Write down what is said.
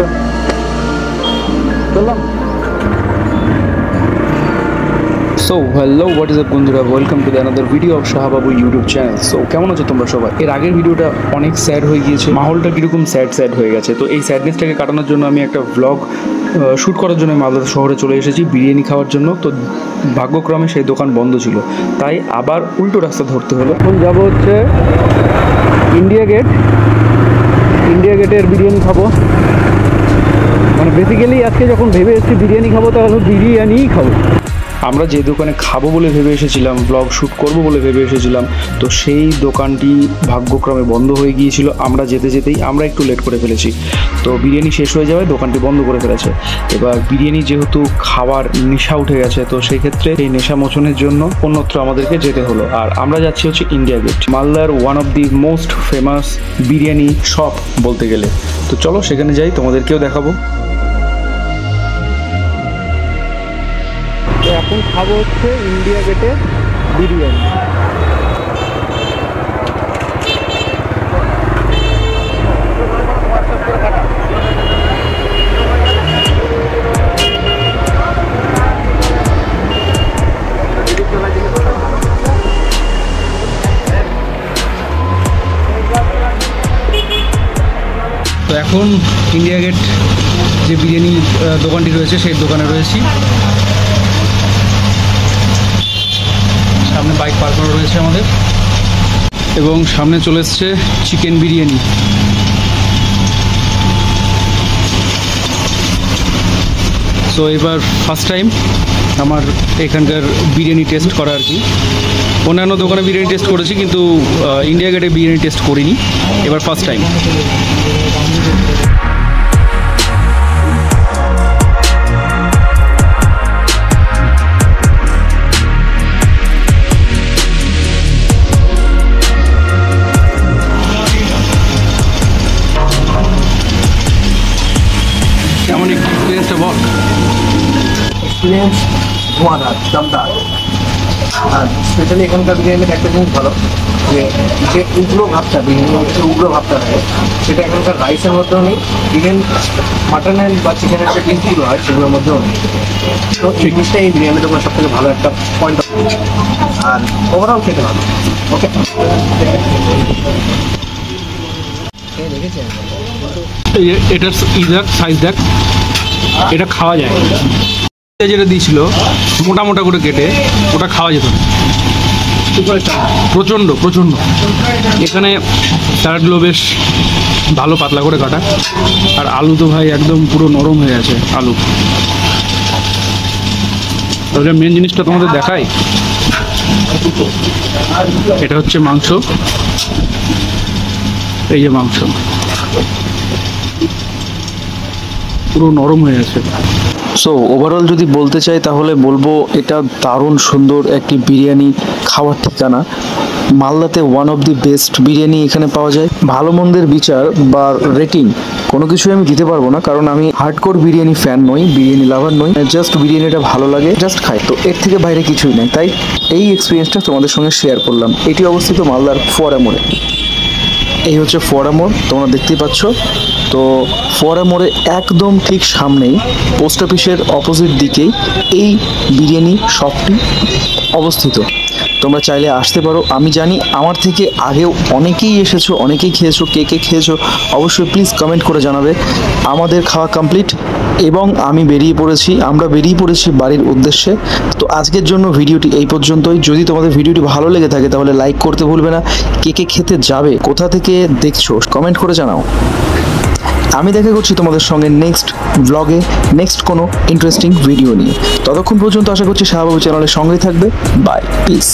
আসো চললাম। So hello, what is up বন্ধুরা, welcome to the another video of Shahbabu YouTube channel. So কেমন আছো তোমরা সবাই? এর আগের ভিডিওটা অনেক স্যাড হয়ে গিয়েছে, মাহলটা কীরকম স্যাড হয়ে গেছে। তো এই স্যাডনেসটাকে কাটানোর জন্য আমি একটা ভ্লগ শ্যুট করার জন্য মালদা শহরে চলে এসেছি বিরিয়ানি খাওয়ার জন্য। তো ভাগ্যক্রমে সেই দোকান বন্ধ ছিল, তাই আবার উল্টো রাস্তা ধরতে হলো। এখন যাবো হচ্ছে ইন্ডিয়া গেটের বিরিয়ানি খাবো। মানে বেসিক্যালি আজকে যখন ভেবে এসেছি বিরিয়ানি খাবো, তাহলে বিরিয়ানিই খাবো। আমরা যে দোকানে খাবো বলে ভেবে এসেছিলাম, ব্লগ শ্যুট করবো বলে ভেবে এসেছিলাম, তো সেই দোকানটি ভাগ্যক্রমে বন্ধ হয়ে গিয়েছিল। আমরা যেতেই আমরা একটু লেট করে ফেলেছি, তো বিরিয়ানি শেষ হয়ে যাওয়ায় দোকানটি বন্ধ করে ফেলেছে। এবার বিরিয়ানি যেহেতু খাওয়ার নেশা উঠে গেছে, তো সেই ক্ষেত্রে এই নেশা মোচনের জন্য অন্যত্র আমাদেরকে যেতে হলো। আর আমরা যাচ্ছি হচ্ছে ইন্ডিয়া গেট, মালদার one of the most famous biryani shop বলতে গেলে। তো চলো সেখানে যাই, তোমাদেরকেও দেখাবো। এখন খাবো হচ্ছে ইন্ডিয়া গেটের বিরিয়ানি। তো এখন ইন্ডিয়া গেট যে বিরিয়ানি দোকানটি রয়েছে সেই দোকানে রয়েছি। সামনে বাইক পার্ক করা রয়েছে আমাদের, এবং সামনে চলে এসছে চিকেন বিরিয়ানি। সো এবার ফার্স্ট টাইম আমার এখানকার বিরিয়ানি টেস্ট করা আর কি। অন্যান্য দোকানে বিরিয়ানি টেস্ট করেছি, কিন্তু ইন্ডিয়া গেটে বিরিয়ানি টেস্ট করিনি, এবার ফার্স্ট টাইম। কেমন এক্সপিরিয়েন্সটা বল? এক্সপিরিয়েন্স ধোঁয়াদার, দমদার। আর স্পেশালি এখানকার বিরিয়ানির একটা জিনিস ভালো, যে উগ্র ভাবটা, বিরিয়ানির মধ্যে উগ্র ভাবটা থাকে, সেটা এখানকার রাইসের মধ্যেও নেই। ইভেন মাটনের বা চিকেনের যে পিসগুলো হয় সেগুলোর মধ্যেও নেই। তো এই জিনিসটা এই বিরিয়ানির দোকানের সব থেকে ভালো একটা পয়েন্ট। আর ওভারঅল খেতে ভালো। ওকে, এটার দেখ, সাইজ দেখ, এটা খাওয়া যায়। যেটা দিয়েছিল মোটা মোটা করে কেটে, ওটা খাওয়া যেত প্রচণ্ড। এখানে স্যালাডগুলো বেশ ভালো পাতলা করে কাটা, আর আলু তো ভাই একদম পুরো নরম হয়ে আছে আলু। তাহলে মেন জিনিসটা তোমাদের দেখাই, এটা হচ্ছে মাংস। এই যে মাংস পুরো নরম হয়ে আছে। সো ওভারঅল যদি বলতে চাই তাহলে বলবো এটা দারুণ সুন্দর একটি বিরিয়ানি খাওয়ার ঠিকানা। মালদাতে one of the best biryani এখানে পাওয়া যায়। ভালো মন্দের বিচার বা রেটিং কোনো কিছুই আমি দিতে পারবো না, কারণ আমি হার্ডকোর বিরিয়ানি ফ্যান নই, বিরিয়ানি লাভার নই। জাস্ট বিরিয়ানিটা ভালো লাগে, জাস্ট খাই। তো এর থেকে বাইরে কিছুই নেই, তাই এই এক্সপিরিয়েন্সটা তোমাদের সঙ্গে শেয়ার করলাম। এটি অবস্থিত মালদার ফোয়ারা মোড়ে। এই হচ্ছে ফোয়ারা মোড়, তোমরা দেখতেই পাচ্ছ। তো ফোয়ারা মোড়ে একদম ঠিক সামনেই পোস্ট অফিসের অপোজিট দিকেই এই বিরিয়ানি শপটি অবস্থিত। তোমরা চাইলে আসতে পারো। আমি জানি আমার থেকে আগেও অনেকেই এসেছো, অনেকেই খেয়েছো। কে কে খেয়েছো অবশ্যই প্লিজ কমেন্ট করে জানাবে। আমাদের খাওয়া কমপ্লিট এবং আমরা বেরিয়ে পড়েছি বাড়ির উদ্দেশ্যে। তো আজকের জন্য ভিডিওটি এই পর্যন্তই। যদি তোমাদের ভিডিওটি ভালো লেগে থাকে তাহলে লাইক করতে ভুলবে না। কে কে খেতে যাবে, কোথা থেকে দেখছো কমেন্ট করে জানাও। আমি দেখা করছি তোমাদের সঙ্গে নেক্সট ব্লগে, নেক্সট কোনো ইন্টারেস্টিং ভিডিও নিয়ে। ততক্ষণ পর্যন্ত আশা করছি শাহবাবু চ্যানেলের সঙ্গেই থাকবে। Bye, piece.